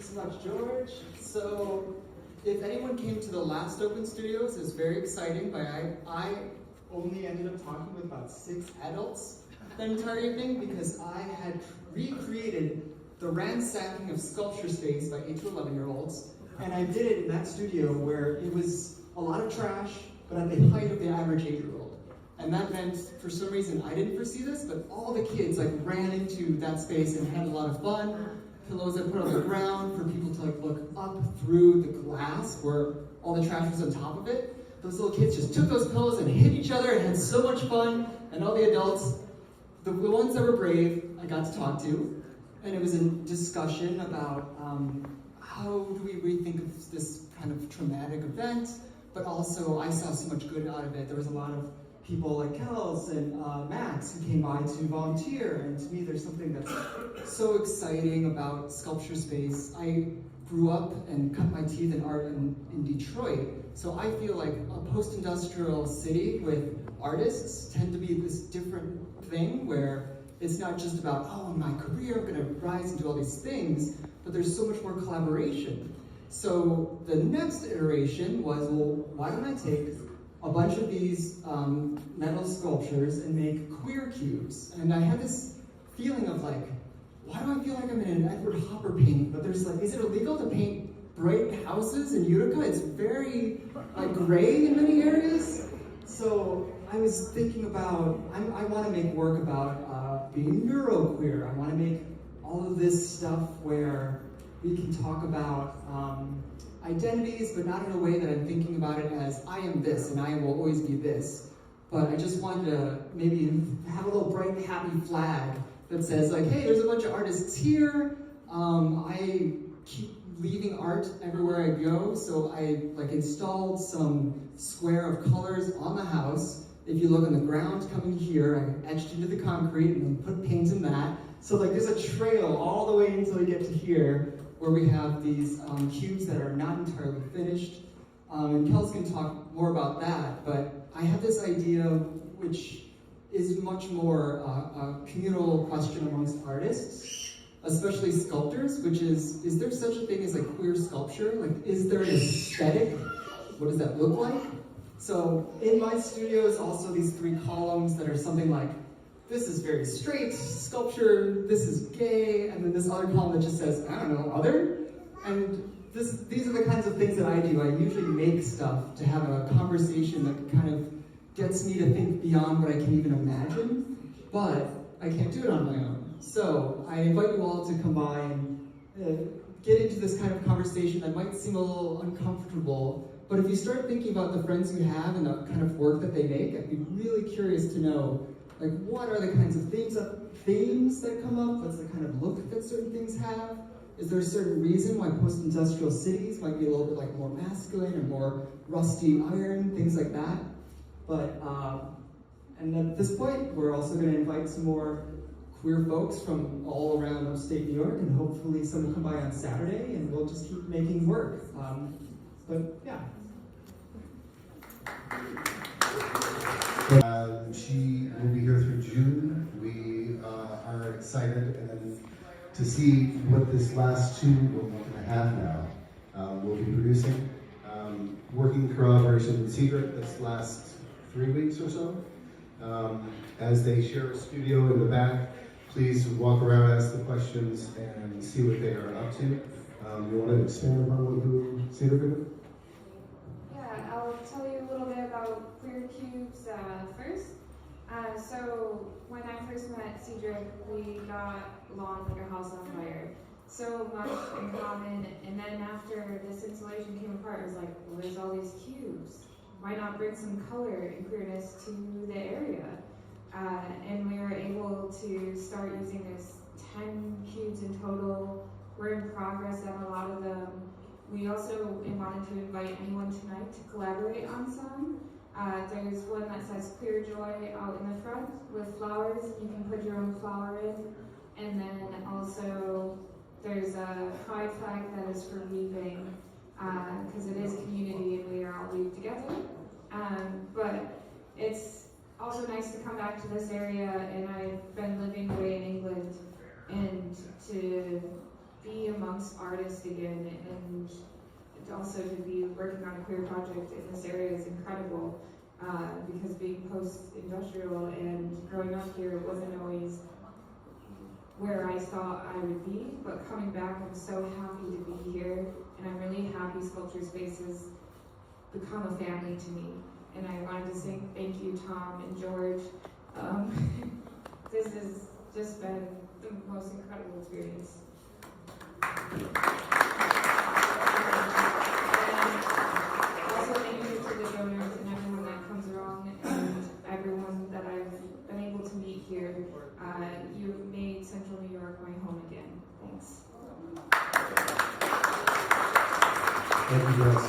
so much, George. So, if anyone came to the last Open Studios, it was very exciting, but I only ended up talking with about 6 adults the entire evening because I had recreated the ransacking of sculpture space by 8 to 11-year-olds, and I did it in that studio where it was a lot of trash, but at the height of the average 8-year-old. And that meant, for some reason, I didn't foresee this, but all the kids ran into that space and had a lot of fun. Pillows I put on the ground for people to look up through the glass where all the trash was on top of it. Those little kids just took those pillows and hit each other and had so much fun. And all the adults, the ones that were brave, I got to talk to. And it was a discussion about how do we rethink of this kind of traumatic event, but also I saw so much good out of it. There was a lot of people like Kels and Max who came by to volunteer, and to me there's something that's so exciting about sculpture space. I grew up and cut my teeth in art in Detroit, so I feel like a post-industrial city with artists tend to be this different thing where it's not just about, oh, in my career I'm gonna rise and do all these things, but there's so much more collaboration. So the next iteration was, well, why don't I take a bunch of these metal sculptures and make queer cubes? And I had this feeling of why do I feel like I'm in an Edward Hopper painting? But there's is it illegal to paint bright houses in Utica? It's very gray in many areas. So I was thinking about, I want to make work about being neuroqueer. I want to make all of this stuff where we can talk about identities, but not in a way that I'm thinking about it as I am this and I will always be this. But I just wanted to maybe have a little bright, happy flag that says hey, there's a bunch of artists here. I keep leaving art everywhere I go, so I installed some square of colors on the house. If you look on the ground coming here, I etched into the concrete and then put paint in that. So there's a trail all the way until we get to here, where we have these cubes that are not entirely finished. And Kels can talk more about that, but I have this idea which is much more a communal question amongst artists, especially sculptors, which is there such a thing as queer sculpture? Is there an aesthetic? What does that look like? So in my studio is also these 3 columns that are something like, this is very straight sculpture, this is gay, and then this other column that just says, I don't know, other? And these are the kinds of things that I do. I usually make stuff to have a conversation that kind of gets me to think beyond what I can even imagine, but I can't do it on my own. So I invite you all to come by and get into this kind of conversation that might seem a little uncomfortable, but if you start thinking about the friends you have and the kind of work that they make, I'd be really curious to know what are the kinds of themes that come up? What's the kind of look that certain things have? Is there a certain reason why post-industrial cities might be a little bit more masculine or more rusty iron, things like that? But, and at this point, we're also going to invite some more queer folks from all around upstate New York, and hopefully some will come by on Saturday, and we'll just keep making work. But yeah. She will be here through June. We are excited and to see what this last 2 month and a half now will be producing. Working in collaboration with Cedric this last 3 weeks or so. As they share a studio in the back, please walk around, ask the questions, and see what they are up to. You want to expand upon what Cedric did? Yeah, I'll tell you a little bit about Queer Cubes first. So when I first met Cedric, we got along like a house on fire. So much in common, and then after this installation came apart, it was well, there's all these cubes. Why not bring some color and queerness to the area? And we were able to start using this 10 cubes in total. We're in progress on a lot of them. We also wanted to invite anyone tonight to collaborate on some. There's one that says Queer Joy out in the front with flowers. You can put your own flower in. And then also there's a pride flag that is for weeping, because it is community and we are all weep together. But it's also nice to come back to this area, and I've been living away in England, and to be amongst artists again, and also to be working on a queer project in this area is incredible, because being post-industrial and growing up here wasn't always where I thought I would be, but coming back, I'm so happy to be here, and I'm really happy Sculpture Space has become a family to me. And I wanted to say thank you, Tom and George. This has just been the most incredible experience. And also thank you to the donors and everyone that comes along and everyone that I've been able to meet here. You've made Central New York my home again. Thanks. Thank you, guys.